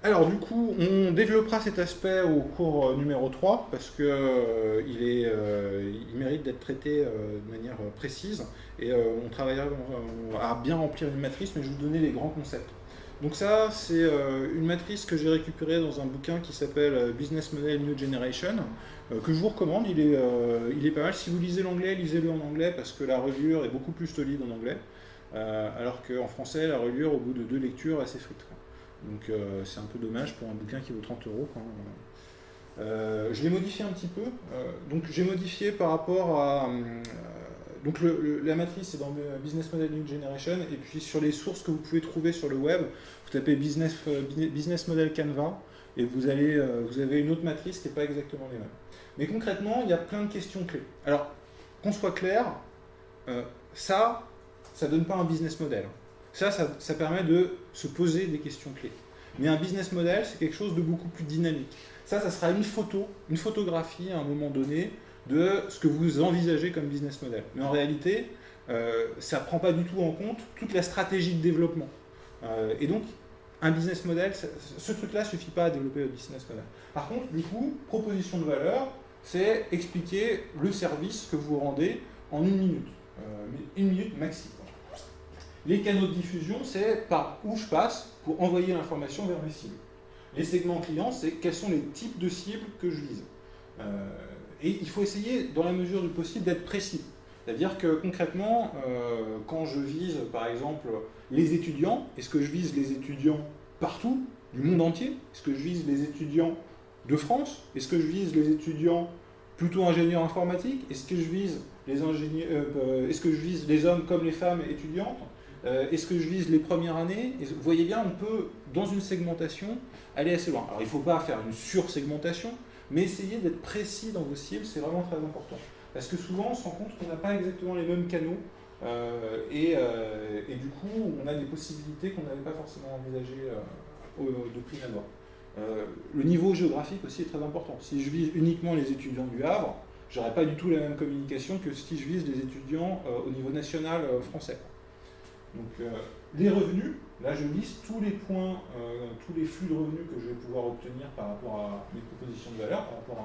Alors du coup, on développera cet aspect au cours numéro 3 parce que il mérite d'être traité de manière précise et on travaillera à bien remplir une matrice, mais je vais vous donner les grands concepts. Donc ça, c'est une matrice que j'ai récupérée dans un bouquin qui s'appelle Business Model New Generation, que je vous recommande. Il est pas mal. Si vous lisez l'anglais, lisez-le en anglais parce que la reliure est beaucoup plus solide en anglais, alors qu'en français, la reliure, au bout de 2 lectures, elle s'effrite, quoi. Donc c'est un peu dommage pour un bouquin qui vaut 30 euros, quoi. Je l'ai modifié un petit peu. Donc j'ai modifié par rapport à... donc la matrice c'est dans le Business Model New Generation, et puis sur les sources que vous pouvez trouver sur le web, vous tapez Business Model Canva, et vous avez une autre matrice qui n'est pas exactement les mêmes. Mais concrètement, il y a plein de questions clés. Alors, qu'on soit clair, euh, ça ne donne pas un business model. Ça permet de se poser des questions clés. Mais un business model, c'est quelque chose de beaucoup plus dynamique. Ça sera une photographie à un moment donné de ce que vous envisagez comme business model. Mais en réalité, ça ne prend pas du tout en compte toute la stratégie de développement. Et donc, un business model, ce truc-là ne suffit pas à développer le business model. Par contre, du coup, proposition de valeur, c'est expliquer le service que vous rendez en 1 minute. 1 minute maxi. Les canaux de diffusion, c'est par où je passe pour envoyer l'information vers mes cibles. Les segments clients, c'est quels sont les types de cibles que je vise. Et il faut essayer, dans la mesure du possible, d'être précis. C'est-à-dire que concrètement, quand je vise, par exemple, les étudiants, est-ce que je vise les étudiants partout, du monde entier? Est-ce que je vise les étudiants de France? Est-ce que je vise les étudiants plutôt ingénieurs informatiques? Est-ce que je vise est-ce que je vise les hommes comme les femmes étudiantes? Est-ce que je vise les premières années? Vous voyez bien, on peut, dans une segmentation, aller assez loin. Alors, il ne faut pas faire une sursegmentation, mais essayer d'être précis dans vos cibles, c'est vraiment très important. Parce que souvent, on se rend compte qu'on n'a pas exactement les mêmes canaux, et du coup, on a des possibilités qu'on n'avait pas forcément envisagées de prime abord. Le niveau géographique aussi est très important. Si je vise uniquement les étudiants du Havre, je n'aurai pas du tout la même communication que si je vise les étudiants au niveau national français. Donc les revenus, là je liste tous les points, tous les flux de revenus que je vais pouvoir obtenir par rapport à mes propositions de valeur, par rapport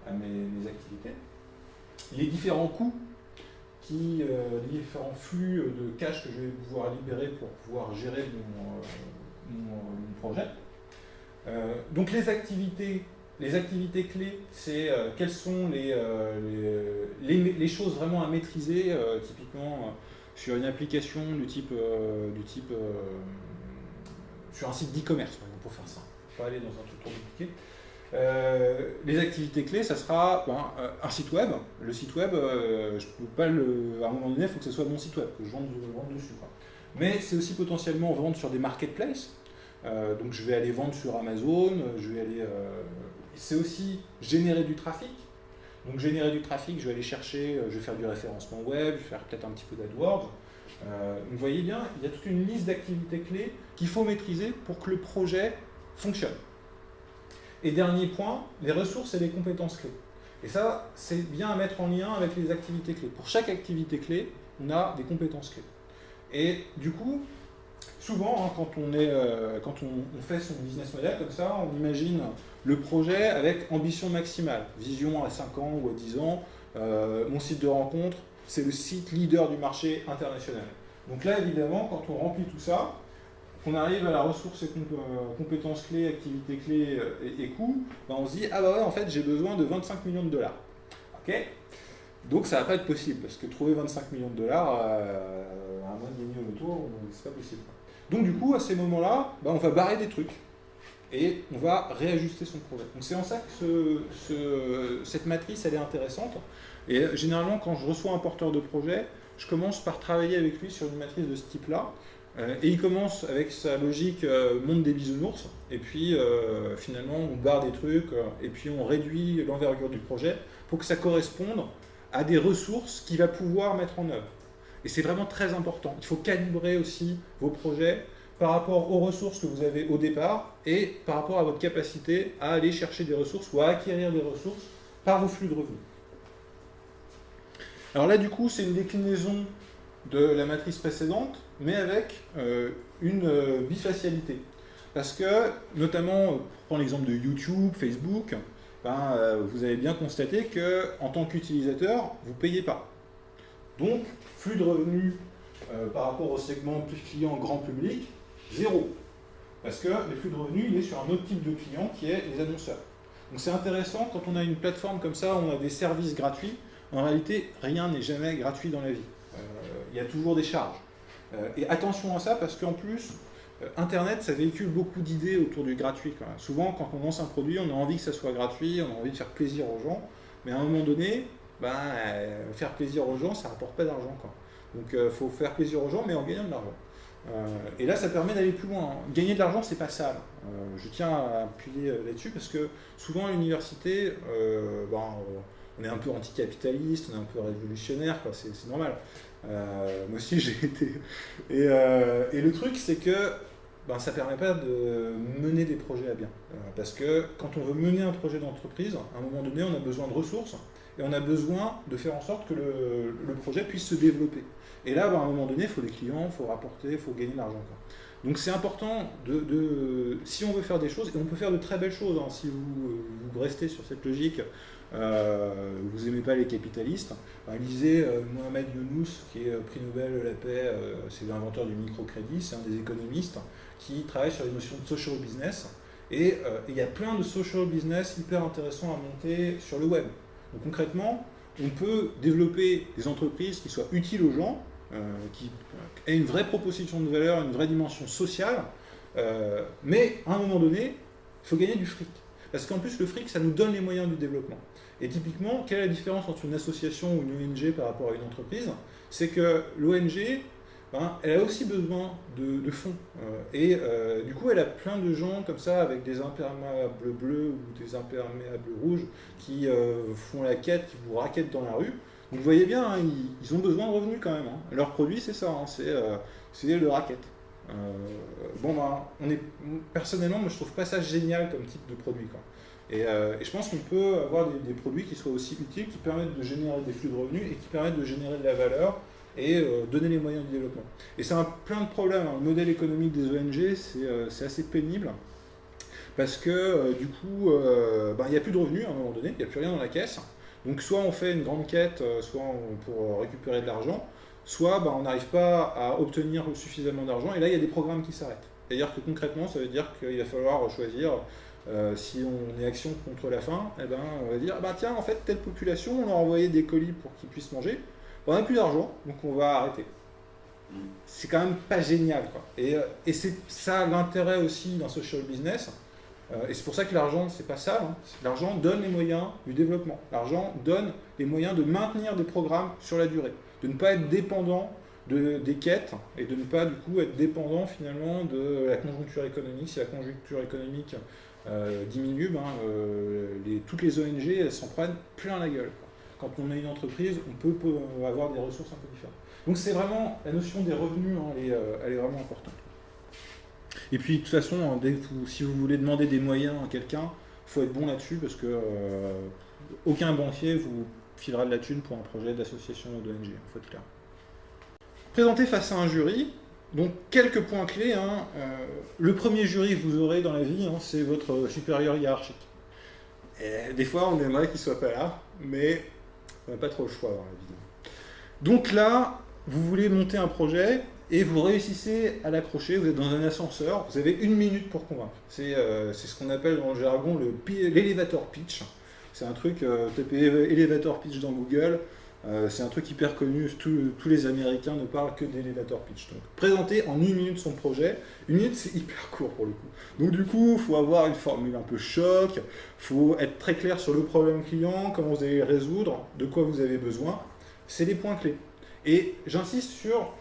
à mes activités. Les différents coûts, les différents flux de cash que je vais pouvoir libérer pour pouvoir gérer mon projet. Donc les activités clés, c'est quelles sont les choses vraiment à maîtriser, typiquement sur une application sur un site d'e-commerce, par exemple, pour faire ça. Je ne vais pas aller dans un truc trop compliqué. Les activités clés, ça sera un site web. Le site web, je peux pas à un moment donné, il faut que ce soit mon site web, que je vende dessus, quoi. Mais c'est aussi potentiellement vendre sur des marketplaces. Donc je vais aller vendre sur Amazon, c'est aussi générer du trafic. Donc générer du trafic, je vais aller chercher, je vais faire du référencement web, je vais faire peut-être un petit peu d'AdWords. Vous voyez bien, il y a toute une liste d'activités clés qu'il faut maîtriser pour que le projet fonctionne. Et dernier point, les ressources et les compétences clés. Et ça, c'est bien à mettre en lien avec les activités clés. Pour chaque activité clé, on a des compétences clés. Et du coup, souvent, quand on fait son business model comme ça, on imagine le projet avec ambition maximale, vision à 5 ans ou à 10 ans. Mon site de rencontre, c'est le site leader du marché international. Donc là, évidemment, quand on remplit tout ça, qu'on arrive à la ressource et compétences clés, activités clés et coûts, ben on se dit, ah bah ouais, en fait, j'ai besoin de 25 millions de dollars. Ok ? Donc ça va pas être possible, parce que trouver 25 millions de dollars, à moins de gagner au loto, c'est pas possible. Donc du coup, à ces moments-là, ben, on va barrer des trucs et on va réajuster son projet. Donc c'est en ça que cette matrice, elle est intéressante. Et généralement, quand je reçois un porteur de projet, je commence par travailler avec lui sur une matrice de ce type-là. Et il commence avec sa logique monde des bisounours, et puis finalement on barre des trucs, et puis on réduit l'envergure du projet pour que ça corresponde à des ressources qu'il va pouvoir mettre en œuvre. Et c'est vraiment très important. Il faut calibrer aussi vos projets par rapport aux ressources que vous avez au départ et par rapport à votre capacité à aller chercher des ressources ou à acquérir des ressources par vos flux de revenus. Alors là, du coup, c'est une déclinaison de la matrice précédente, mais avec une bifacialité. Parce que, notamment, pour prendre l'exemple de YouTube, Facebook, vous avez bien constaté qu'en tant qu'utilisateur, vous ne payez pas. Donc, flux de revenus par rapport au segment plus client grand public, zéro. Parce que le flux de revenus, il est sur un autre type de client qui est les annonceurs. Donc c'est intéressant, quand on a une plateforme comme ça, on a des services gratuits, en réalité, rien n'est jamais gratuit dans la vie. Il y a toujours des charges. Et attention à ça, parce qu'en plus, Internet, ça véhicule beaucoup d'idées autour du gratuit. Quand même. Souvent, quand on lance un produit, on a envie que ça soit gratuit, on a envie de faire plaisir aux gens, mais à un moment donné, faire plaisir aux gens, ça ne rapporte pas d'argent. Donc il faut faire plaisir aux gens, mais en gagnant de l'argent. Et là, ça permet d'aller plus loin. Gagner de l'argent, c'est pas sale. Je tiens à appuyer là-dessus parce que souvent à l'université, on est un peu anticapitaliste, on est un peu révolutionnaire, quoi. C'est normal. Moi aussi, j'ai été. Et le truc, c'est que ça ne permet pas de mener des projets à bien. Parce que quand on veut mener un projet d'entreprise, à un moment donné, on a besoin de ressources et on a besoin de faire en sorte que le projet puisse se développer. Et là, à un moment donné, il faut des clients, il faut rapporter, il faut gagner de l'argent. Donc c'est important, si on veut faire des choses, et on peut faire de très belles choses, hein, si vous restez sur cette logique, vous n'aimez pas les capitalistes, lisez Mohamed Younous, qui est prix Nobel la paix, c'est l'inventeur du microcrédit, c'est un des économistes qui travaille sur les notions de social business, et il y a plein de social business hyper intéressants à monter sur le web. Donc concrètement, on peut développer des entreprises qui soient utiles aux gens, qui aient une vraie proposition de valeur, une vraie dimension sociale, mais à un moment donné, il faut gagner du fric. Parce qu'en plus, le fric, ça nous donne les moyens du développement. Et typiquement, quelle est la différence entre une association ou une ONG par rapport à une entreprise? C'est que l'ONG, elle a aussi besoin de fonds. Du coup, elle a plein de gens comme ça, avec des imperméables bleus ou des imperméables rouges, qui font la quête, qui vous raquettent dans la rue. Donc vous voyez bien, hein, ils ont besoin de revenus quand même. Hein. Leur produit, c'est ça, hein, c'est le racket. Personnellement, moi, je trouve pas ça génial comme type de produit. Quoi. Et je pense qu'on peut avoir des produits qui soient aussi utiles, qui permettent de générer des flux de revenus et qui permettent de générer de la valeur et donner les moyens du développement. Et ça a plein de problèmes. Hein. Le modèle économique des ONG, c'est assez pénible. Parce que du coup, il n'y a plus de revenus à un moment donné, il n'y a plus rien dans la caisse. Donc soit on fait une grande quête, soit pour récupérer de l'argent, soit on n'arrive pas à obtenir suffisamment d'argent, et là il y a des programmes qui s'arrêtent. C'est-à-dire que concrètement, ça veut dire qu'il va falloir choisir, si on est action contre la faim, on va dire, tiens, en fait, telle population, on leur a envoyé des colis pour qu'ils puissent manger, on n'a plus d'argent, donc on va arrêter. C'est quand même pas génial, quoi. Et c'est ça l'intérêt aussi d'un social business. Et c'est pour ça que l'argent, c'est pas ça. Hein. L'argent donne les moyens du développement. L'argent donne les moyens de maintenir des programmes sur la durée. De ne pas être dépendant des quêtes et de ne pas du coup être dépendant finalement de la conjoncture économique. Si la conjoncture économique diminue, toutes les ONG elles s'en prennent plein la gueule. Quand on a une entreprise, on peut avoir des ressources un peu différentes. Donc c'est vraiment, la notion des revenus, hein, elle est vraiment importante. Et puis de toute façon, si vous voulez demander des moyens à quelqu'un, il faut être bon là-dessus parce que aucun banquier vous filera de la thune pour un projet d'association ou d'ONG, il faut être clair. Présenté face à un jury, donc quelques points clés. Hein, le premier jury que vous aurez dans la vie, hein, c'est votre supérieur hiérarchique. Et des fois, on aimerait qu'il ne soit pas là, mais on n'a pas trop le choix dans la vie. Donc là, vous voulez monter un projet, et vous réussissez à l'accrocher, vous êtes dans un ascenseur, vous avez 1 minute pour convaincre. C'est ce qu'on appelle dans le jargon l'elevator pitch. C'est un truc, tapez elevator pitch dans Google, c'est un truc hyper connu, tous les Américains ne parlent que d'elevator pitch. Donc, présenter en 1 minute son projet, 1 minute c'est hyper court pour le coup. Donc du coup, il faut avoir une formule un peu choc, il faut être très clair sur le problème client, comment vous allez le résoudre, de quoi vous avez besoin. C'est les points clés. Et j'insiste sur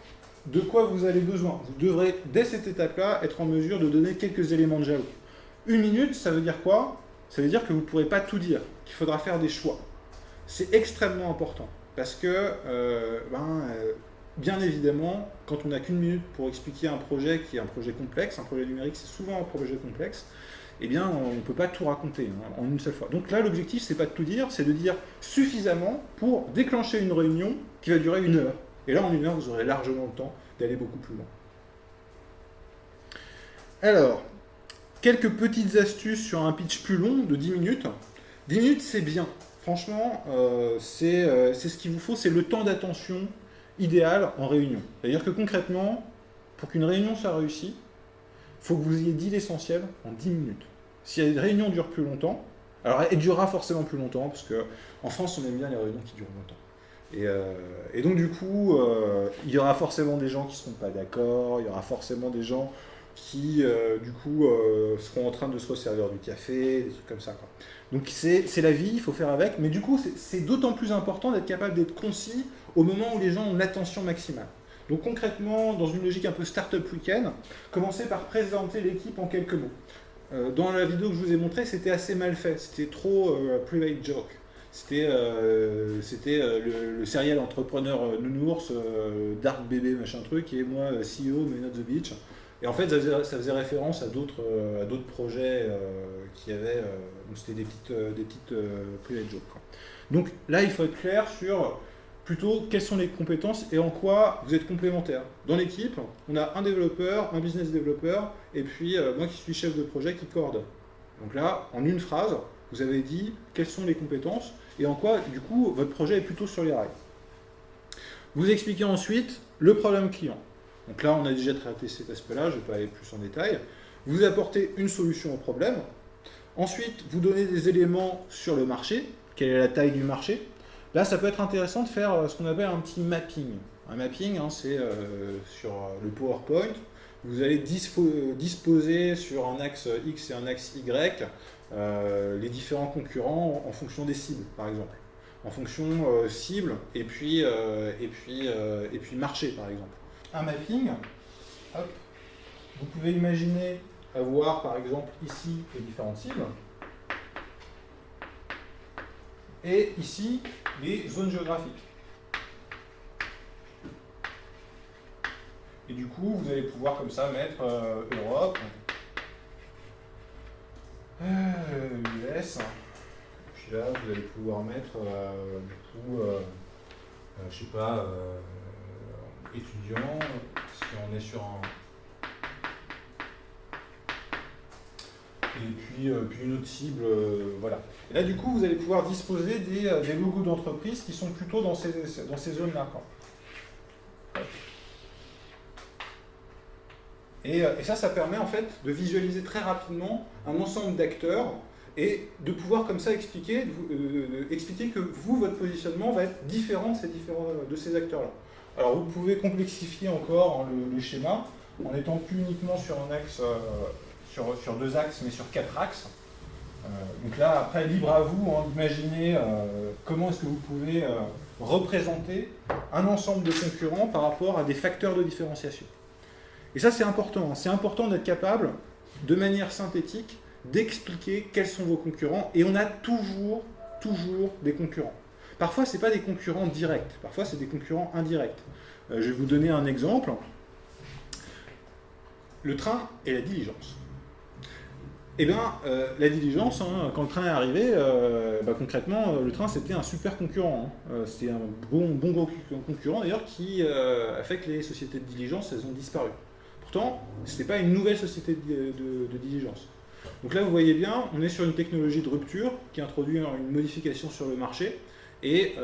de quoi vous avez besoin. Vous devrez, dès cette étape-là, être en mesure de donner quelques éléments de jalon. 1 minute, ça veut dire quoi? Ça veut dire que vous ne pourrez pas tout dire, qu'il faudra faire des choix. C'est extrêmement important, parce que, bien évidemment, quand on n'a qu'1 minute pour expliquer un projet qui est un projet complexe, un projet numérique, c'est souvent un projet complexe, eh bien, on ne peut pas tout raconter en une seule fois. Donc là, l'objectif, c'est pas de tout dire, c'est de dire suffisamment pour déclencher une réunion qui va durer 1 heure. Et là, en 1 heure, vous aurez largement le temps d'aller beaucoup plus loin. Alors, quelques petites astuces sur un pitch plus long de 10 minutes. 10 minutes, c'est bien. Franchement, c'est ce qu'il vous faut, c'est le temps d'attention idéal en réunion. C'est-à-dire que concrètement, pour qu'une réunion soit réussie, il faut que vous ayez dit l'essentiel en 10 minutes. Si la réunion dure plus longtemps, alors elle durera forcément plus longtemps, parce qu'en France, on aime bien les réunions qui durent longtemps. Et donc du coup, il y aura forcément des gens qui ne seront pas d'accord, il y aura forcément des gens qui, du coup, seront en train de se resservir du café, des trucs comme ça, quoi. Donc c'est la vie, il faut faire avec, mais du coup, c'est d'autant plus important d'être capable d'être concis au moment où les gens ont l'attention maximale. Donc concrètement, dans une logique un peu start-up week-end, commencez par présenter l'équipe en quelques mots. Dans la vidéo que je vous ai montrée, c'était assez mal fait, c'était trop private joke. C'était le serial entrepreneur nounours, dark bébé machin truc, et moi CEO mais not the beach. Et en fait, ça faisait référence à d'autres projets qui avaient, donc c'était des petites private jokes, quoi. Donc là, il faut être clair sur plutôt quelles sont les compétences et en quoi vous êtes complémentaires. Dans l'équipe, on a un développeur, un business développeur, et puis moi qui suis chef de projet qui coordonne. Donc là, en une phrase, vous avez dit quelles sont les compétences et en quoi, du coup, votre projet est plutôt sur les rails. Vous expliquez ensuite le problème client. Donc là, on a déjà traité cet aspect-là, je ne vais pas aller plus en détail. Vous apportez une solution au problème. Ensuite, vous donnez des éléments sur le marché. Quelle est la taille du marché? Là, ça peut être intéressant de faire ce qu'on appelle un petit mapping. Un mapping, hein, c'est sur le PowerPoint. Vous allez disposer sur un axe X et un axe Y les différents concurrents en fonction des cibles, par exemple. En fonction cible et puis marché, par exemple. Un mapping, hop, vous pouvez imaginer avoir, par exemple, ici les différentes cibles. Et ici, les zones géographiques. Et du coup, vous allez pouvoir comme ça mettre Europe, US, puis là, vous allez pouvoir mettre, je sais pas, étudiants, si on est sur un... Et puis une autre cible, voilà. Et là, du coup, vous allez pouvoir disposer des logos d'entreprise qui sont plutôt dans ces zones-là, quoi. Et ça permet en fait de visualiser très rapidement un ensemble d'acteurs et de pouvoir comme ça expliquer que vous, votre positionnement va être différent de ces acteurs-là. Alors vous pouvez complexifier encore le schéma en n'étant plus uniquement sur un axe, sur deux axes, mais sur quatre axes. Donc là, après, libre à vous d'imaginer comment est-ce que vous pouvez représenter un ensemble de concurrents par rapport à des facteurs de différenciation. Et ça, c'est important. C'est important d'être capable, de manière synthétique, d'expliquer quels sont vos concurrents. Et on a toujours des concurrents. Parfois, ce n'est pas des concurrents directs. Parfois, c'est des concurrents indirects. Je vais vous donner un exemple. Le train et la diligence. Eh bien, la diligence, hein, quand le train est arrivé, concrètement, le train, c'était un super concurrent. Hein. C'était un bon gros concurrent, d'ailleurs, qui a fait que les sociétés de diligence, elles ont disparu. Pourtant, ce n'était pas une nouvelle société de diligence. Donc là, vous voyez bien, on est sur une technologie de rupture qui introduit une modification sur le marché et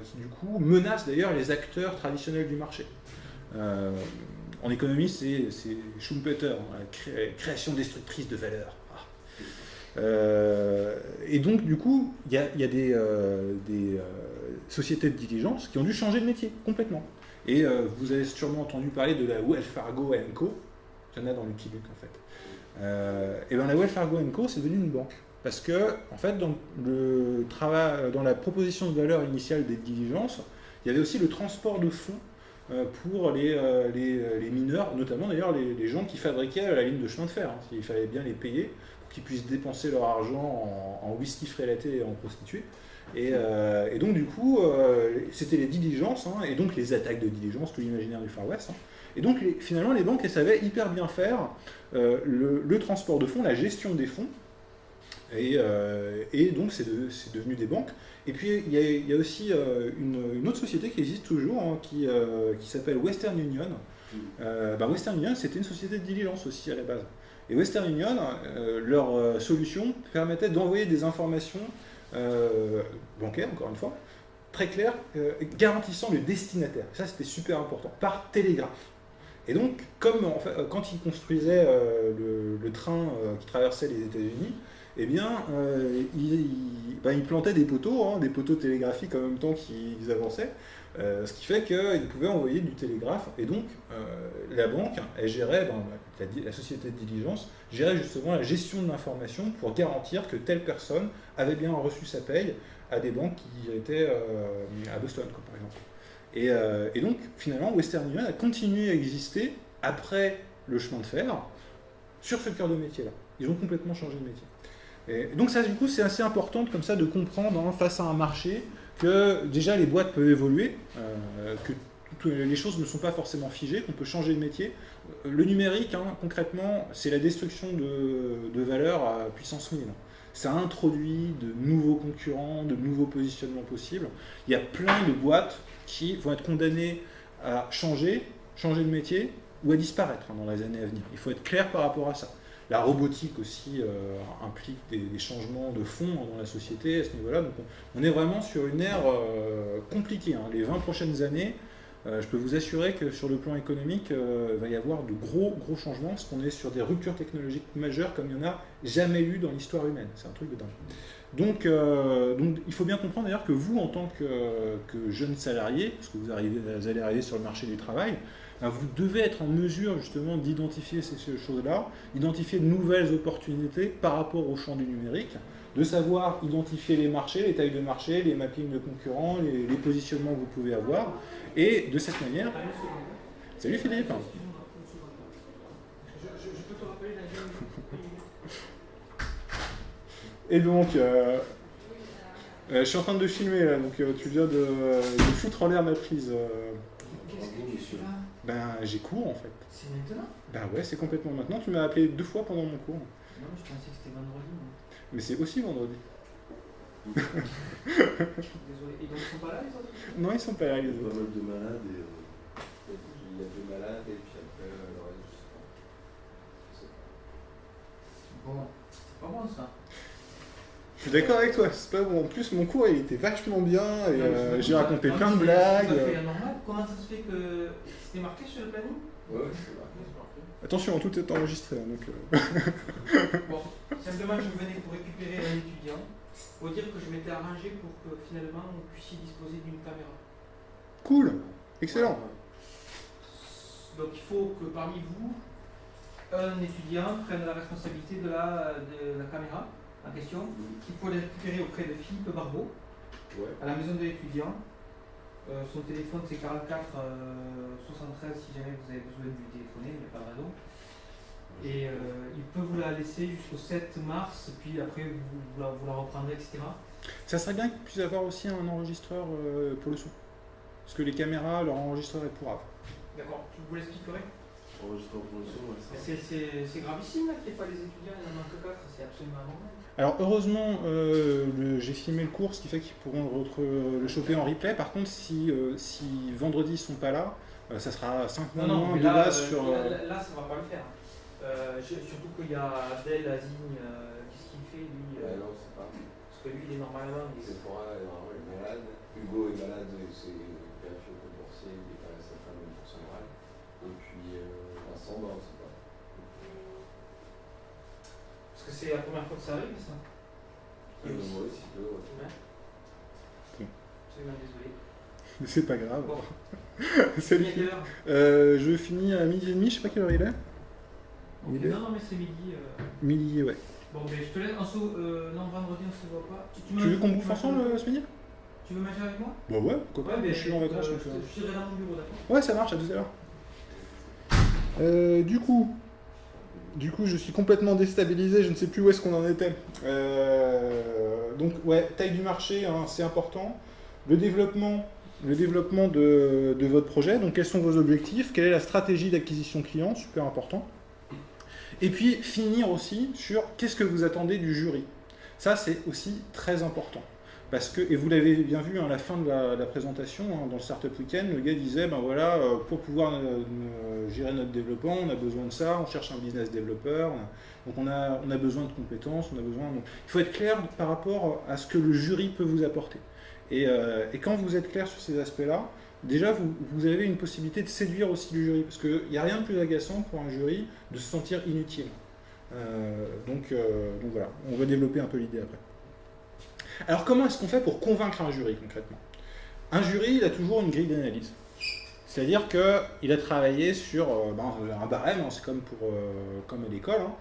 qui, du coup, menace d'ailleurs les acteurs traditionnels du marché. En économie, c'est Schumpeter, la création destructrice de valeur. Et donc, du coup, il y a des sociétés de diligence qui ont dû changer de métier complètement. Et vous avez sûrement entendu parler de la Wells Fargo & Co. Il y en a dans Lucky Luke, en fait. Et bien la Wells Fargo & Co, c'est devenu une banque. Parce que, en fait, dans la proposition de valeur initiale des diligences, il y avait aussi le transport de fonds pour les mineurs, notamment d'ailleurs les gens qui fabriquaient la ligne de chemin de fer. Hein. Il fallait bien les payer pour qu'ils puissent dépenser leur argent en whisky frélaté et en prostituées. Et donc du coup, c'était les diligences, hein, et donc les attaques de diligence, tout l'imaginaire du Far West. Hein. Et donc finalement, les banques, elles savaient hyper bien faire le transport de fonds, la gestion des fonds, et donc c'est devenu des banques. Et puis il y a aussi une autre société qui existe toujours, hein, qui s'appelle Western Union, Western Union, c'était une société de diligence aussi à la base. Et Western Union, leur solution permettait d'envoyer des informations bancaires, encore une fois, très claires, garantissant le destinataire. Ça, c'était super important, par télégraphe. Et donc, comme quand ils construisaient le train qui traversait les États-Unis, eh bien, ils plantaient des poteaux télégraphiques en même temps qu'ils avançaient, ce qui fait qu'ils pouvaient envoyer du télégraphe. Et donc, la banque, elle gérait, la société de diligence, gérait justement la gestion de l'information pour garantir que telle personne avait bien reçu sa paye à des banques qui étaient à Boston, par exemple. Et donc, finalement, Western Union a continué à exister après le chemin de fer sur ce cœur de métier-là. Ils ont complètement changé de métier. Et donc ça, du coup, c'est assez important comme ça de comprendre face à un marché que déjà les boîtes peuvent évoluer, que les choses ne sont pas forcément figées, qu'on peut changer de métier. Le numérique, concrètement, c'est la destruction de valeur à puissance 1000. Ça introduit de nouveaux concurrents, de nouveaux positionnements possibles. Il y a plein de boîtes qui vont être condamnées à changer de métier ou à disparaître dans les années à venir. Il faut être clair par rapport à ça. La robotique aussi implique des changements de fond dans la société à ce niveau-là. Donc on est vraiment sur une ère compliquée. Les 20 prochaines années, je peux vous assurer que sur le plan économique, il va y avoir de gros changements, parce qu'on est sur des ruptures technologiques majeures comme il n'y en a jamais eu dans l'histoire humaine. C'est un truc de dingue. Donc il faut bien comprendre d'ailleurs que vous, en tant que jeune salarié, parce que vous allez arriver sur le marché du travail, vous devez être en mesure justement d'identifier ces choses-là, identifier de nouvelles opportunités par rapport au champ du numérique, de savoir identifier les marchés, les tailles de marché, les mappings de concurrents, les positionnements que vous pouvez avoir, et de cette manière... Salut Philippe. Je peux te rappeler Et donc, je suis en train de filmer là, donc tu viens de foutre en l'air ma prise. Qu'est-ce que tu fais là? J'ai cours en fait. C'est maintenant? Ouais, c'est complètement maintenant. Tu m'as appelé 2 fois pendant mon cours. Non, je pensais que c'était vendredi. Mais c'est aussi vendredi. Désolé. Et donc ils sont pas là les autres? Non, ils sont pas là les Il y a pas autres. mal de malades et il y a 2 malades et puis après le reste, je sais pas. Bon, c'est pas bon ça. Je suis d'accord avec toi, c'est pas bon. En plus, mon cours il était vachement bien et j'ai raconté Non, plein de c'est blagues. tout à fait anormal. Comment ça se fait que c'était marqué sur le planning? Ouais, c'est marqué. Attention, tout est enregistré. Donc, Bon, simplement je venais pour récupérer un étudiant, pour dire que je m'étais arrangé pour que finalement vous puissiez disposer d'une caméra. Cool, excellent. Donc il faut que parmi vous, un étudiant prenne la responsabilité de la caméra en question. Il faut la récupérer auprès de Philippe Barbeau, Ouais. à la maison de l'étudiant. Son téléphone c'est 44 73 si jamais vous avez besoin de lui téléphoner, il n'y a pas de raison. Et il peut vous la laisser jusqu'au 7 mars, puis après vous la reprendrez, etc. Ça serait bien qu'il puisse avoir aussi un enregistreur pour le son. Parce que les caméras, leur enregistreur est pourrave. D'accord, tu vous l'expliquerai? Enregistrement pour le son, ouais, ça. C'est gravissime là qu'il n'y ait pas les étudiants, il n'y en a que 4, c'est absolument anormal. Alors heureusement, j'ai filmé le cours, ce qui fait qu'ils pourront le choper en replay. Par contre, si vendredi ils sont pas là, ça sera 5 mois moins mais de là, base sur... là, ça va pas le faire. Surtout qu'il y a Adèle, Azigne, qu'est-ce qu'il fait lui Non, c'est pas. Parce que lui, il est normalement. Sephora est malade. Hugo est malade, c'est greffe compensé, il est pas à sa femme pour son oral. Et puis Vincent, on sait pas. Parce que c'est la première fois que ça arrive, ça. Moi aussi, peu, ouais. Ouais. Absolument désolé. C'est pas grave. Bon. Salut. Il est quelle heure? Je finis à 12h30, je sais pas quelle heure il est. Ok, non, mais c'est midi. Midi, ouais. Bon, mais je te laisse. Non, vendredi, on se voit pas. Tu Tu veux qu'on bouffe ensemble ce midi? Tu veux manger avec moi? Bah ouais, pourquoi pas, mais je suis en vacances. Donc, je serai dans mon bureau, d'accord? Ouais, ça marche, à tout à l'heure. Du coup, je suis complètement déstabilisé, je ne sais plus où est-ce qu'on en était. Donc, ouais, taille du marché, c'est important. Le développement de votre projet, donc quels sont vos objectifs, quelle est la stratégie d'acquisition client, super important. Et puis, finir aussi sur qu'est-ce que vous attendez du jury. Ça, c'est aussi très important. Parce que, et vous l'avez bien vu à la fin de la présentation, hein, dans le Startup Weekend, le gars disait, ben voilà, pour pouvoir gérer notre développement, on a besoin de ça, on cherche un business développeur, donc on a besoin de compétences, on a besoin... Donc, il faut être clair par rapport à ce que le jury peut vous apporter. Et quand vous êtes clair sur ces aspects-là, déjà vous avez une possibilité de séduire aussi le jury, parce qu'il n'y a rien de plus agaçant pour un jury de se sentir inutile. Donc voilà, on va développer un peu l'idée après. Alors comment est-ce qu'on fait pour convaincre un jury concrètement? Un jury, il a toujours une grille d'analyse. C'est-à-dire qu'il a travaillé sur un barème, hein, c'est comme à l'école. Hein.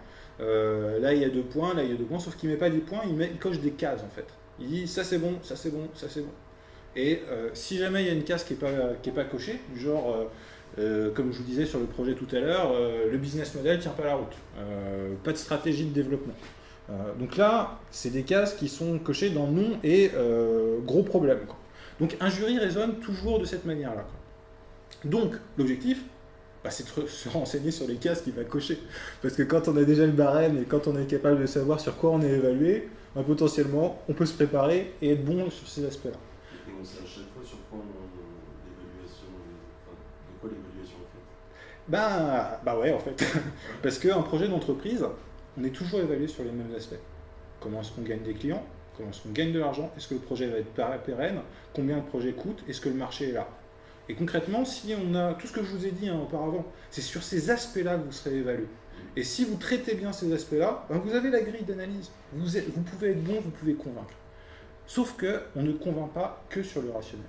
Là il y a 2 points, là il y a 2 points, sauf qu'il ne met pas des points, il coche des cases en fait. Il dit ça c'est bon, ça c'est bon, ça c'est bon. Et si jamais il y a une case qui est pas cochée, du genre, comme je vous disais sur le projet tout à l'heure, le business model ne tient pas la route, pas de stratégie de développement. Donc là, c'est des cases qui sont cochées dans non et gros problème, quoi. Donc un jury raisonne toujours de cette manière-là, quoi. Donc l'objectif, c'est de se renseigner sur les cases qu'il va cocher. Parce que quand on a déjà le barème et quand on est capable de savoir sur quoi on est évalué, potentiellement, on peut se préparer et être bon sur ces aspects-là. Et on sait à chaque fois sur quoi l'évaluation, de quoi l'évaluation est faite. Ouais, en fait. Parce qu'un projet d'entreprise, on est toujours évalué sur les mêmes aspects. Comment est-ce qu'on gagne des clients? Comment est-ce qu'on gagne de l'argent? Est-ce que le projet va être pérenne? Combien le projet coûte? Est-ce que le marché est là? Et concrètement, si on a tout ce que je vous ai dit auparavant, c'est sur ces aspects-là que vous serez évalué. Et si vous traitez bien ces aspects-là, vous avez la grille d'analyse. Vous pouvez être bon, vous pouvez convaincre. Sauf qu'on ne convainc pas que sur le rationnel.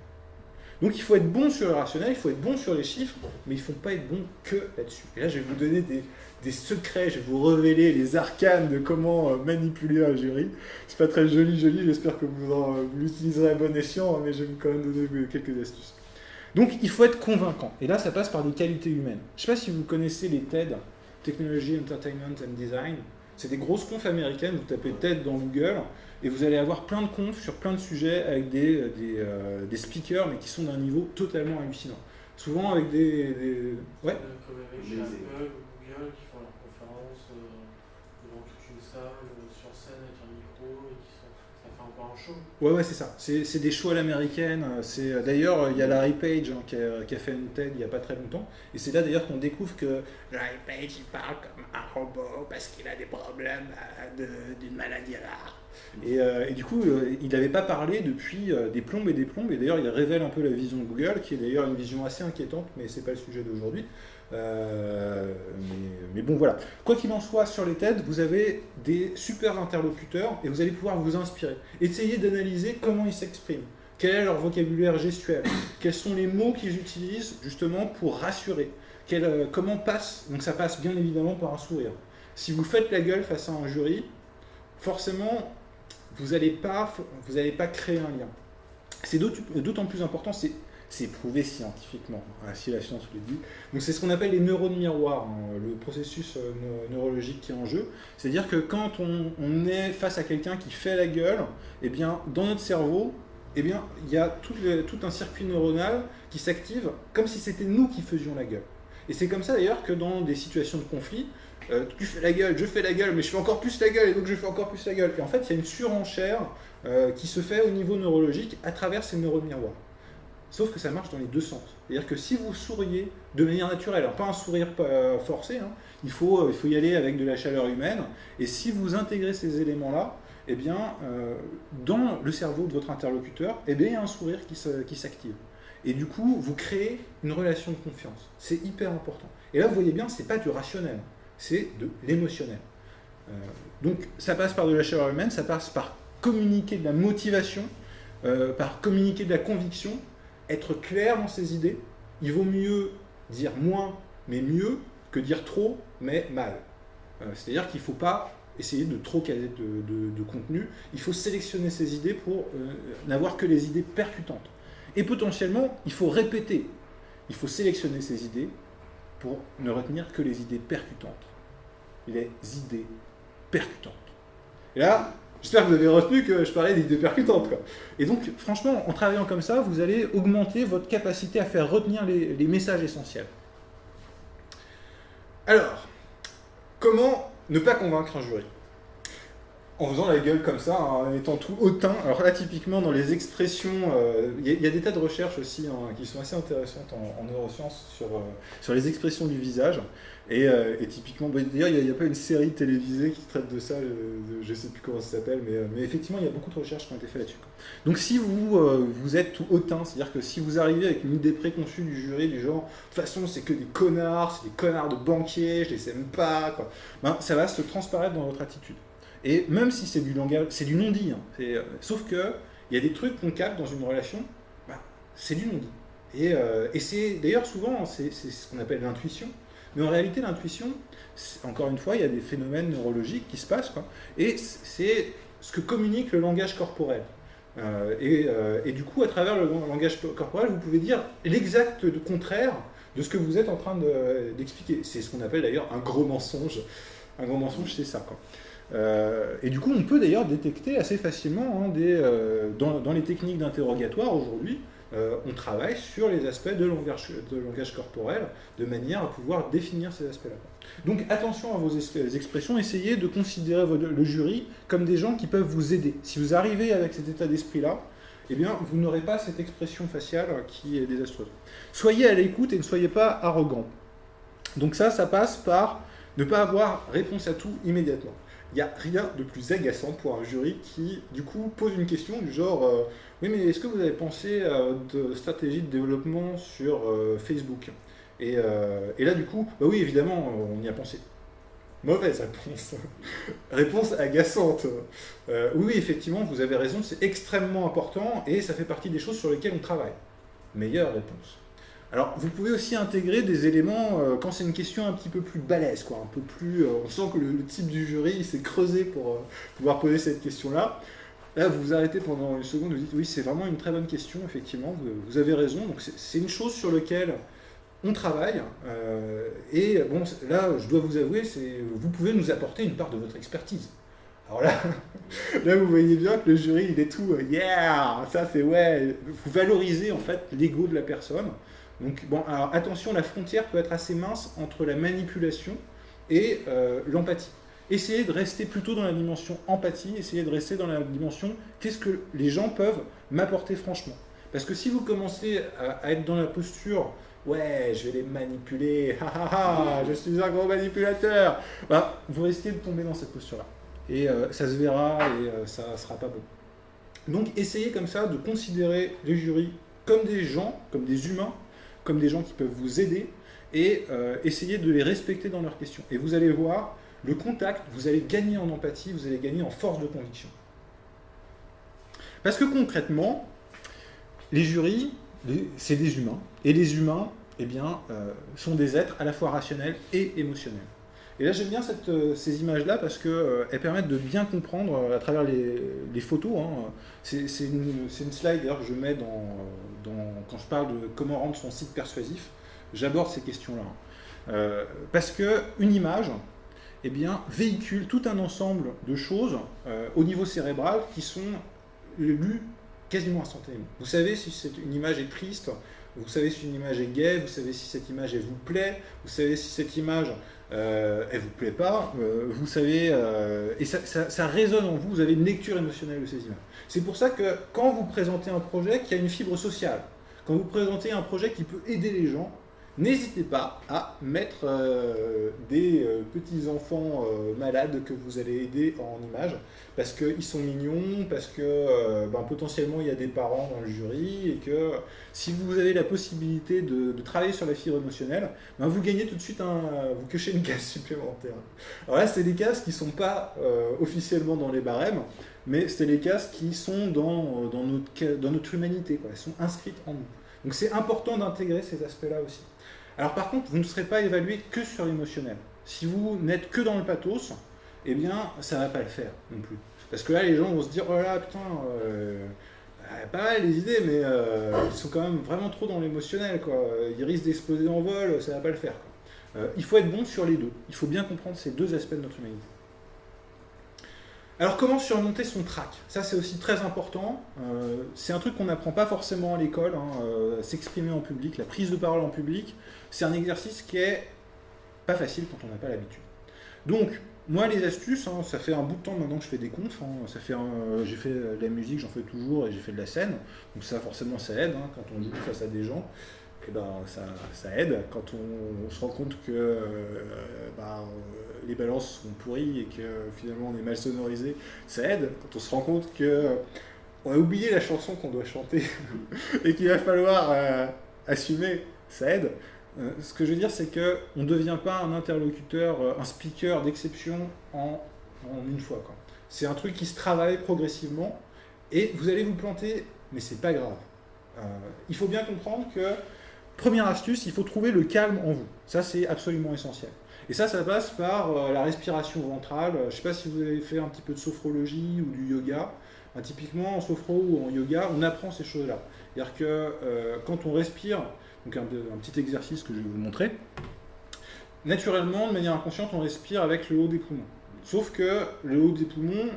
Donc il faut être bon sur le rationnel, il faut être bon sur les chiffres, mais il ne faut pas être bon que là-dessus. Et là, je vais vous donner des secrets, je vais vous révéler les arcanes de comment manipuler un jury. C'est pas très joli, j'espère que vous l'utiliserez à bon escient, mais je vais quand même donner quelques astuces. Donc il faut être convaincant. Et là, ça passe par des qualités humaines. Je ne sais pas si vous connaissez les TED, Technology, Entertainment and Design. C'est des grosses confs américaines, vous tapez TED dans Google, et vous allez avoir plein de confs sur plein de sujets avec des speakers, mais qui sont d'un niveau totalement hallucinant. Souvent avec Ouais. Comme avec Apple ou Google qui font leurs conférences devant toute une salle, sur scène avec un micro, et ça fait encore un show. Ouais, c'est ça. C'est des shows à l'américaine. D'ailleurs, il y a Larry Page qui a fait une TED il n'y a pas très longtemps. Et c'est là d'ailleurs qu'on découvre que Larry Page, il parle comme un robot parce qu'il a des problèmes d'une maladie rare. Et du coup, il n'avait pas parlé depuis des plombes et des plombes. Et d'ailleurs, il révèle un peu la vision de Google, qui est d'ailleurs une vision assez inquiétante, mais ce n'est pas le sujet d'aujourd'hui. Mais bon, voilà. Quoi qu'il en soit, sur les TED, vous avez des super interlocuteurs et vous allez pouvoir vous inspirer. Essayez d'analyser comment ils s'expriment, quel est leur vocabulaire gestuel, quels sont les mots qu'ils utilisent justement pour rassurer, comment passe. Donc ça passe bien évidemment par un sourire. Si vous faites la gueule face à un jury, forcément, vous n'allez pas créer un lien. C'est d'autant plus important, c'est prouvé scientifiquement, si la science le dit. Donc c'est ce qu'on appelle les neurones miroirs, le processus neurologique qui est en jeu. C'est-à-dire que quand on est face à quelqu'un qui fait la gueule, eh bien, dans notre cerveau, eh bien, il y a tout un circuit neuronal qui s'active comme si c'était nous qui faisions la gueule. Et c'est comme ça d'ailleurs que dans des situations de conflit, tu fais la gueule, je fais la gueule, mais je fais encore plus la gueule, et donc je fais encore plus la gueule. Et en fait, il y a une surenchère qui se fait au niveau neurologique à travers ces neurones miroirs. Sauf que ça marche dans les deux sens. C'est-à-dire que si vous souriez de manière naturelle, alors pas un sourire forcé, hein, il faut y aller avec de la chaleur humaine, et si vous intégrez ces éléments-là, eh bien, dans le cerveau de votre interlocuteur, eh bien, il y a un sourire qui s'active. Et du coup, vous créez une relation de confiance. C'est hyper important. Et là, vous voyez bien, ce n'est pas du rationnel, c'est de l'émotionnel. Donc, ça passe par de la chaleur humaine, ça passe par communiquer de la motivation, par communiquer de la conviction, être clair dans ses idées. Il vaut mieux dire moins, mais mieux, que dire trop, mais mal. C'est-à-dire qu'il ne faut pas essayer de trop caser de contenu. Il faut sélectionner ses idées pour n'avoir que les idées percutantes. Et potentiellement, il faut répéter. Il faut sélectionner ses idées pour ne retenir que les idées percutantes. Les idées percutantes. Et là, j'espère que vous avez retenu que je parlais d'idées percutantes, quoi. Et donc, franchement, en travaillant comme ça, vous allez augmenter votre capacité à faire retenir les messages essentiels. Alors, comment ne pas convaincre un jury? en faisant la gueule comme ça, en étant tout hautain. Alors là, typiquement, dans les expressions, il y a des tas de recherches aussi qui sont assez intéressantes en neurosciences sur les expressions du visage. Et typiquement, d'ailleurs, il n'y a pas une série télévisée qui traite de ça, je ne sais plus comment ça s'appelle, mais effectivement, il y a beaucoup de recherches qui ont été faites là-dessus. Donc si vous êtes tout hautain, c'est-à-dire que si vous arrivez avec une idée préconçue du jury, du genre, de toute façon, c'est que des connards, c'est des connards de banquiers, je les aime pas, quoi, ben, ça va se transparaître dans votre attitude. Et même si c'est du langage, c'est du non-dit, hein, sauf que il y a des trucs qu'on capte dans une relation, ben, c'est du non-dit. Et c'est d'ailleurs souvent, c'est ce qu'on appelle l'intuition. Mais en réalité, l'intuition, encore une fois, il y a des phénomènes neurologiques qui se passent, quoi, et c'est ce que communique le langage corporel. Et du coup, à travers le langage corporel, vous pouvez dire l'exact contraire de ce que vous êtes en train d'expliquer. C'est ce qu'on appelle d'ailleurs un gros mensonge. Un gros mensonge, c'est ça, quoi. Et du coup, on peut d'ailleurs détecter assez facilement dans les techniques d'interrogatoire aujourd'hui, on travaille sur les aspects de langage corporel de manière à pouvoir définir ces aspects-là. Donc attention à vos expressions, essayez de considérer le jury comme des gens qui peuvent vous aider. Si vous arrivez avec cet état d'esprit-là, eh bien, vous n'aurez pas cette expression faciale qui est désastreuse. Soyez à l'écoute et ne soyez pas arrogant. Donc ça passe par ne pas avoir réponse à tout immédiatement. Il n'y a rien de plus agaçant pour un jury qui, du coup, pose une question du genre oui, mais est-ce que vous avez pensé de stratégie de développement sur Facebook ? Et là, du coup, bah oui, évidemment, on y a pensé. Mauvaise réponse. Réponse agaçante. Oui, effectivement, vous avez raison, c'est extrêmement important et ça fait partie des choses sur lesquelles on travaille. Meilleure réponse. Alors, vous pouvez aussi intégrer des éléments quand c'est une question un petit peu plus balèze, quoi, un peu plus. On sent que le type du jury s'est creusé pour pouvoir poser cette question-là. Là, vous vous arrêtez pendant une seconde, vous dites oui, c'est vraiment une très bonne question, effectivement, vous avez raison. Donc, c'est une chose sur laquelle on travaille. Et bon, là, je dois vous avouer, vous pouvez nous apporter une part de votre expertise. Alors là, vous voyez bien que le jury, il est tout yeah, ça c'est ouais. Vous valorisez en fait l'ego de la personne. Donc bon, alors attention, la frontière peut être assez mince entre la manipulation et l'empathie. Essayez de rester plutôt dans la dimension empathie, essayez de rester dans la dimension qu'est-ce que les gens peuvent m'apporter franchement. Parce que si vous commencez à être dans la posture ouais, je vais les manipuler, je suis un gros manipulateur, bah, vous risquez de tomber dans cette posture-là. Et ça se verra et ça ne sera pas bon. Donc essayez comme ça de considérer les jurys comme des gens, comme des humains, comme des gens qui peuvent vous aider et essayez de les respecter dans leurs questions. Et vous allez voir, le contact, vous allez gagner en empathie, vous allez gagner en force de conviction. Parce que concrètement, les jurys, c'est des humains. Et les humains, eh bien, sont des êtres à la fois rationnels et émotionnels. Et là, j'aime bien ces images-là parce qu'elles permettent de bien comprendre à travers les photos. Hein. C'est une slide d'ailleurs que je mets quand je parle de comment rendre son site persuasif. J'aborde ces questions-là. Parce qu'une image, eh bien, véhicule tout un ensemble de choses au niveau cérébral qui sont lues quasiment instantanément. Vous savez si une image est triste, vous savez si une image est gaie, vous savez si cette image elle vous plaît, vous savez si cette image elle vous plaît pas, vous savez, et ça résonne en vous, vous avez une lecture émotionnelle de ces images. C'est pour ça que quand vous présentez un projet qui a une fibre sociale, quand vous présentez un projet qui peut aider les gens, n'hésitez pas à mettre des petits-enfants malades que vous allez aider en image, parce qu'ils sont mignons, parce que potentiellement il y a des parents dans le jury, et que si vous avez la possibilité de travailler sur la fibre émotionnelle, vous gagnez tout de suite, vous cochez une case supplémentaire. Alors là, c'est des cases qui ne sont pas officiellement dans les barèmes, mais c'est les cases qui sont dans notre humanité, quoi. Elles sont inscrites en nous. Donc c'est important d'intégrer ces aspects-là aussi. Alors par contre, vous ne serez pas évalué que sur l'émotionnel. Si vous n'êtes que dans le pathos, eh bien, ça ne va pas le faire non plus. Parce que là, les gens vont se dire, oh là, putain, pas mal les idées, mais ils sont quand même vraiment trop dans l'émotionnel, quoi. Ils risquent d'exploser en vol, ça ne va pas le faire, quoi. Il faut être bon sur les deux. Il faut bien comprendre ces deux aspects de notre humanité. Alors comment surmonter son trac ? Ça c'est aussi très important, c'est un truc qu'on n'apprend pas forcément à l'école, s'exprimer en public, la prise de parole en public, c'est un exercice qui est pas facile quand on n'a pas l'habitude. Donc moi, les astuces, hein, ça fait un bout de temps maintenant que je fais des confs. J'ai fait de la musique, j'en fais toujours, et j'ai fait de la scène. Donc ça, forcément, ça aide. Hein, quand on joue face à des gens, et ben, ça aide. Quand on se rend compte que les balances sont pourries et que finalement on est mal sonorisé, ça aide. Quand on se rend compte que on a oublié la chanson qu'on doit chanter et qu'il va falloir assumer, ça aide. Ce que je veux dire, c'est qu'on ne devient pas un interlocuteur, un speaker d'exception en une fois, quoi. C'est un truc qui se travaille progressivement et vous allez vous planter, mais c'est pas grave. Il faut bien comprendre que, première astuce, il faut trouver le calme en vous. Ça, c'est absolument essentiel. Et ça passe par la respiration ventrale. Je ne sais pas si vous avez fait un petit peu de sophrologie ou du yoga. Typiquement, en sophro ou en yoga, on apprend ces choses-là. C'est-à-dire que quand on respire, donc un petit exercice que je vais vous montrer, naturellement, de manière inconsciente, on respire avec le haut des poumons. Sauf que le haut des poumons,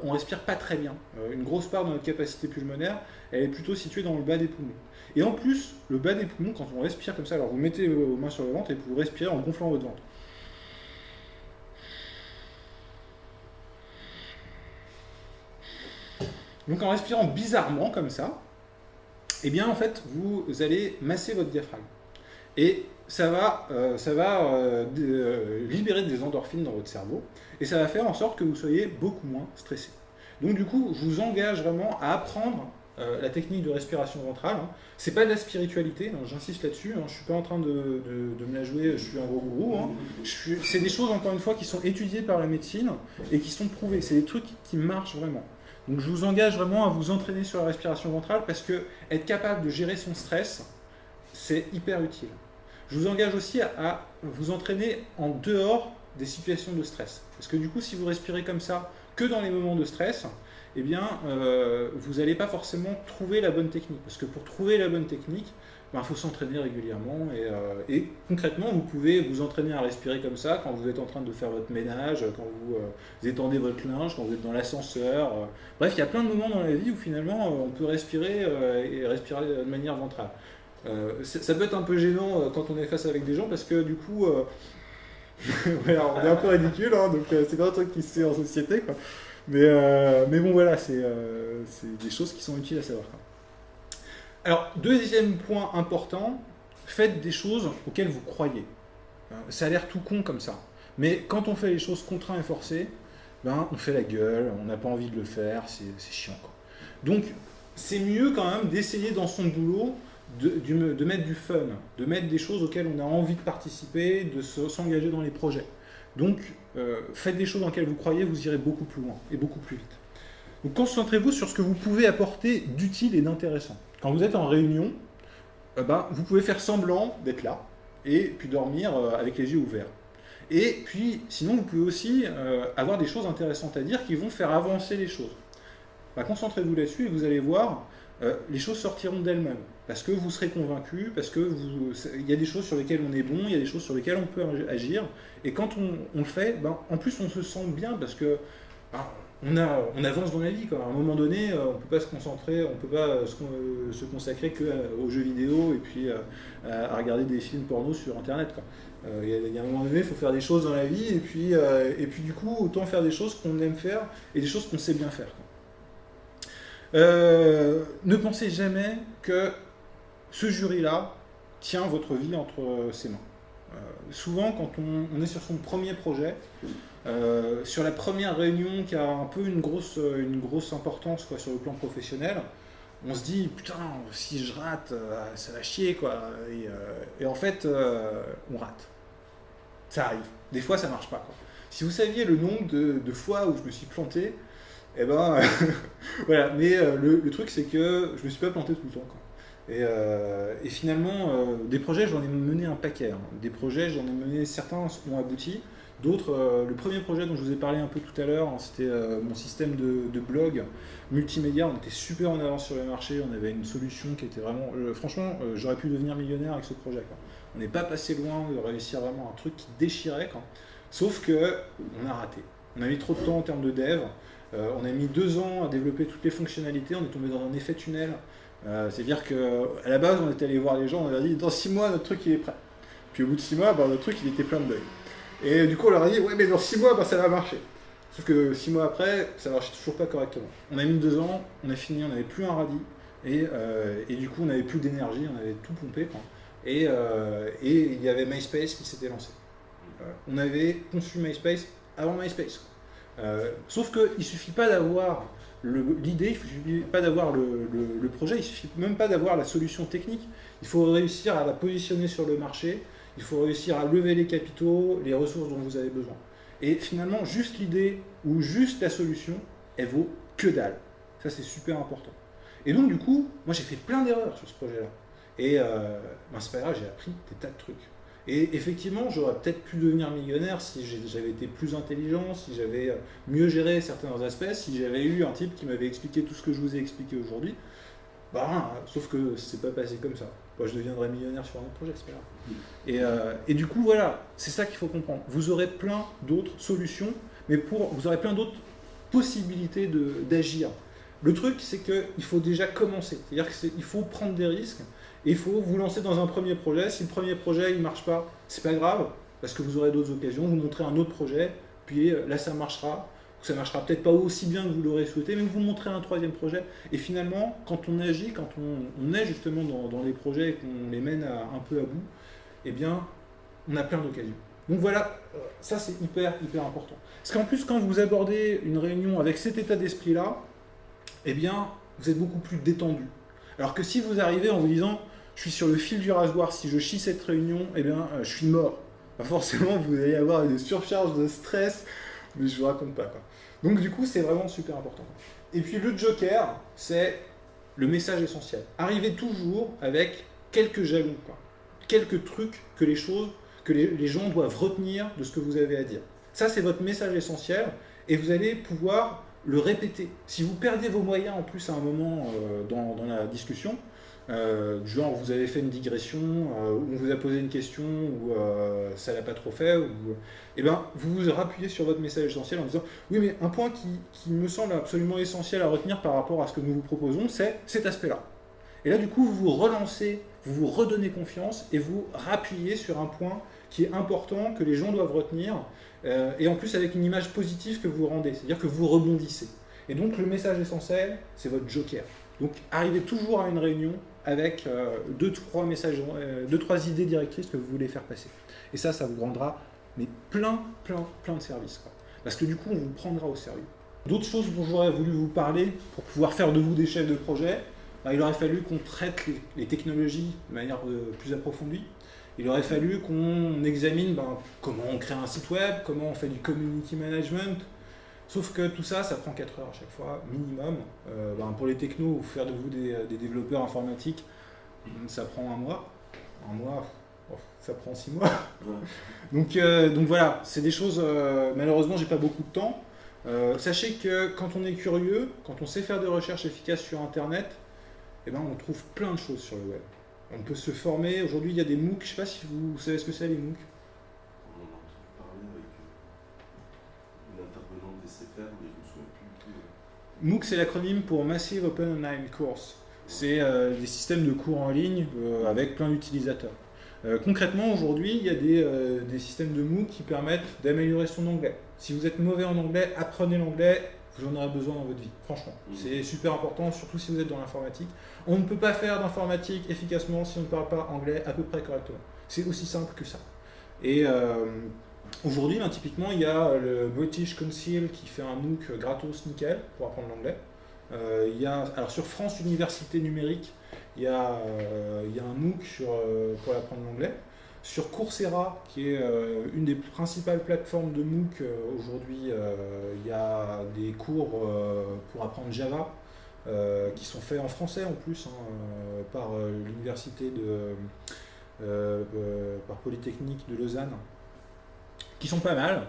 on respire pas très bien. Une grosse part de notre capacité pulmonaire, elle est plutôt située dans le bas des poumons. Et en plus, le bas des poumons, quand on respire comme ça, alors vous mettez vos mains sur le ventre et vous respirez en gonflant votre ventre. Donc en respirant bizarrement comme ça, eh bien en fait vous allez masser votre diaphragme. Et ça va libérer des endorphines dans votre cerveau et ça va faire en sorte que vous soyez beaucoup moins stressé. Donc du coup, je vous engage vraiment à apprendre la technique de respiration ventrale. Hein. C'est pas de la spiritualité, hein, j'insiste là-dessus, hein, je suis pas en train de me la jouer, je suis un gros gourou. Hein. C'est des choses, encore une fois, qui sont étudiées par la médecine et qui sont prouvées. C'est des trucs qui marchent vraiment. Donc je vous engage vraiment à vous entraîner sur la respiration ventrale parce que être capable de gérer son stress, c'est hyper utile. Je vous engage aussi à vous entraîner en dehors des situations de stress. Parce que du coup, si vous respirez comme ça que dans les moments de stress, eh bien, vous n'allez pas forcément trouver la bonne technique. Parce que pour trouver la bonne technique, il faut s'entraîner régulièrement. Et concrètement, vous pouvez vous entraîner à respirer comme ça quand vous êtes en train de faire votre ménage, quand vous étendez votre linge, quand vous êtes dans l'ascenseur. Bref, il y a plein de moments dans la vie où finalement on peut respirer et respirer de manière ventrale. Ça peut être un peu gênant quand on est face avec des gens parce que du coup, voilà, on est un peu ridicule, hein, donc c'est pas un truc qui se fait en société, quoi. Mais bon, voilà, c'est des choses qui sont utiles à savoir, quoi. Alors, deuxième point important, faites des choses auxquelles vous croyez. Ça a l'air tout con comme ça, mais quand on fait les choses contraintes et forcées, on fait la gueule, on n'a pas envie de le faire, c'est chiant, quoi. Donc, c'est mieux quand même d'essayer dans son boulot de mettre du fun, de mettre des choses auxquelles on a envie de participer, de s'engager dans les projets. Donc, faites des choses dans lesquelles vous croyez, vous irez beaucoup plus loin et beaucoup plus vite. Donc, concentrez-vous sur ce que vous pouvez apporter d'utile et d'intéressant. Quand vous êtes en réunion, vous pouvez faire semblant d'être là et puis dormir avec les yeux ouverts. Et puis, sinon, vous pouvez aussi avoir des choses intéressantes à dire qui vont faire avancer les choses. Concentrez-vous là-dessus et vous allez voir, les choses sortiront d'elles-mêmes. Parce que vous serez convaincu, parce que il y a des choses sur lesquelles on est bon, il y a des choses sur lesquelles on peut agir. Et quand on le fait, en plus on se sent bien parce que on avance dans la vie, quoi. À un moment donné, on ne peut pas se concentrer, on ne peut pas se consacrer qu'aux jeux vidéo et puis à regarder des films porno sur Internet, quoi. Il y a un moment donné, il faut faire des choses dans la vie et puis du coup, autant faire des choses qu'on aime faire et des choses qu'on sait bien faire, quoi. Ne pensez jamais que ce jury-là tient votre vie entre ses mains. Souvent, quand on est sur son premier projet, sur la première réunion qui a un peu une grosse importance, quoi, sur le plan professionnel, on se dit putain, si je rate, ça va chier, quoi. Et en fait, on rate. Ça arrive. Des fois, ça marche pas, quoi. Si vous saviez le nombre de fois où je me suis planté, voilà. Mais le truc, c'est que je me suis pas planté tout le temps, quoi. Et finalement, des projets, j'en ai mené un paquet. Hein. Des projets, j'en ai mené, certains ont abouti. D'autres, le premier projet dont je vous ai parlé un peu tout à l'heure, hein, c'était mon système de blog multimédia. On était super en avance sur le marché, on avait une solution qui était vraiment... franchement, j'aurais pu devenir millionnaire avec ce projet, quoi. On n'est pas passé loin de réussir vraiment un truc qui déchirait, quoi. Sauf qu'on a raté. On a mis trop de temps en termes de dev. On a mis 2 ans à développer toutes les fonctionnalités. On est tombé dans un effet tunnel. C'est-à-dire qu'à la base, on était allé voir les gens, on leur a dit dans 6 mois, notre truc il est prêt. Puis au bout de 6 mois, notre truc il était plein de bugs. Et du coup, on leur a dit, ouais, mais dans 6 mois, ça va marcher. Sauf que 6 mois après, ça marchait toujours pas correctement. On a mis 2 ans, on a fini, on n'avait plus un radis. Et du coup, on n'avait plus d'énergie, on avait tout pompé, quoi. Et il y avait MySpace qui s'était lancé. On avait conçu MySpace avant MySpace. Sauf qu'il ne suffit pas d'avoir l'idée, il ne suffit pas d'avoir le projet, il ne suffit même pas d'avoir la solution technique. Il faut réussir à la positionner sur le marché, il faut réussir à lever les capitaux, les ressources dont vous avez besoin. Et finalement, juste l'idée ou juste la solution, elle vaut que dalle. Ça, c'est super important. Et donc, du coup, moi, j'ai fait plein d'erreurs sur ce projet-là. Et c'est pas grave, j'ai appris des tas de trucs. Et effectivement, j'aurais peut-être pu devenir millionnaire si j'avais été plus intelligent, si j'avais mieux géré certains aspects, si j'avais eu un type qui m'avait expliqué tout ce que je vous ai expliqué aujourd'hui. Sauf que c'est pas passé comme ça. Moi, je deviendrai millionnaire sur un autre projet, c'est pas grave. Et du coup, voilà, c'est ça qu'il faut comprendre. Vous aurez plein d'autres solutions, mais vous aurez plein d'autres possibilités d'agir. Le truc, c'est qu'il faut déjà commencer. C'est-à-dire qu'il faut prendre des risques. Et il faut vous lancer dans un premier projet. Si le premier projet ne marche pas, c'est pas grave, parce que vous aurez d'autres occasions. Vous montrez un autre projet, puis là ça marchera. Ça marchera peut-être pas aussi bien que vous l'aurez souhaité, mais vous montrez un troisième projet. Et finalement, quand on agit, quand on est justement dans les projets et qu'on les mène un peu à bout, eh bien, on a plein d'occasions. Donc voilà, ça c'est hyper important. Parce qu'en plus, quand vous abordez une réunion avec cet état d'esprit-là, eh bien, vous êtes beaucoup plus détendu. Alors que si vous arrivez en vous disant « je suis sur le fil du rasoir, si je chie cette réunion, eh bien, je suis mort ». Forcément, vous allez avoir une surcharge de stress, mais je ne vous raconte pas, quoi. Donc du coup, c'est vraiment super important. Et puis le joker, c'est le message essentiel. Arrivez toujours avec quelques jalons, quoi. Quelques trucs que les gens doivent retenir de ce que vous avez à dire. Ça, c'est votre message essentiel, et vous allez pouvoir le répéter. Si vous perdez vos moyens en plus à un moment dans la discussion, genre vous avez fait une digression, ou on vous a posé une question, ou ça l'a pas trop fait, et ben vous vous rappuyez sur votre message essentiel en disant oui, mais un point qui me semble absolument essentiel à retenir par rapport à ce que nous vous proposons, c'est cet aspect-là. Et là du coup vous vous relancez, vous vous redonnez confiance et vous rappuyez sur un point qui est important, que les gens doivent retenir, et en plus avec une image positive que vous rendez, c'est-à-dire que vous rebondissez. Et donc le message essentiel, c'est votre joker. Donc arrivez toujours à une réunion avec 2-3 idées directrices que vous voulez faire passer. Et ça vous rendra plein de services, quoi. Parce que du coup, on vous prendra au sérieux. D'autres choses dont j'aurais voulu vous parler pour pouvoir faire de vous des chefs de projet, il aurait fallu qu'on traite les technologies de manière plus approfondie. Il aurait fallu qu'on examine comment on crée un site web, comment on fait du community management. Sauf que tout ça, ça prend 4 heures à chaque fois, minimum. Pour les technos, faire de vous des développeurs informatiques, ça prend 1 mois. 1 mois, ça prend 6 mois. Donc voilà, c'est des choses, malheureusement, j'ai pas beaucoup de temps. Sachez que quand on est curieux, quand on sait faire des recherches efficaces sur Internet, on trouve plein de choses sur le web. On peut se former. Aujourd'hui, il y a des MOOC. Je ne sais pas si vous savez ce que c'est, les MOOC. On en a entendu parler avec une intervenante des CFR, mais je ne me souviens plus du tout. MOOC, c'est l'acronyme pour Massive Open Online Course. C'est des systèmes de cours en ligne avec plein d'utilisateurs. Concrètement, aujourd'hui, il y a des systèmes de MOOC qui permettent d'améliorer son anglais. Si vous êtes mauvais en anglais, apprenez l'anglais. Vous en aurez besoin dans votre vie, franchement. C'est super important, surtout si vous êtes dans l'informatique. On ne peut pas faire d'informatique efficacement si on ne parle pas anglais à peu près correctement. C'est aussi simple que ça. Et aujourd'hui, typiquement, il y a le British Council qui fait un MOOC gratos nickel pour apprendre l'anglais. Alors sur France Université Numérique, il y a un MOOC pour apprendre l'anglais. Sur Coursera, qui est une des principales plateformes de MOOC aujourd'hui, il y a des cours pour apprendre Java qui sont faits en français en plus par l'université par Polytechnique de Lausanne, qui sont pas mal.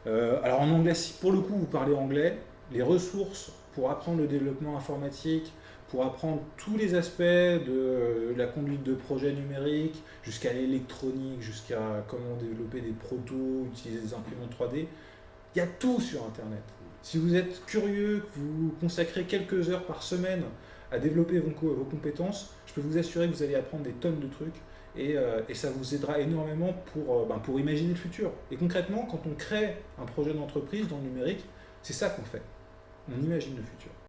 Alors en anglais, si pour le coup vous parlez anglais, les ressources pour apprendre le développement informatique, pour apprendre tous les aspects de la conduite de projets numériques, jusqu'à l'électronique, jusqu'à comment développer des protos, utiliser des imprimantes 3D. Il y a tout sur Internet. Si vous êtes curieux, que vous consacrez quelques heures par semaine à développer vos compétences, je peux vous assurer que vous allez apprendre des tonnes de trucs et ça vous aidera énormément pour imaginer le futur. Et concrètement, quand on crée un projet d'entreprise dans le numérique, c'est ça qu'on fait. On imagine le futur.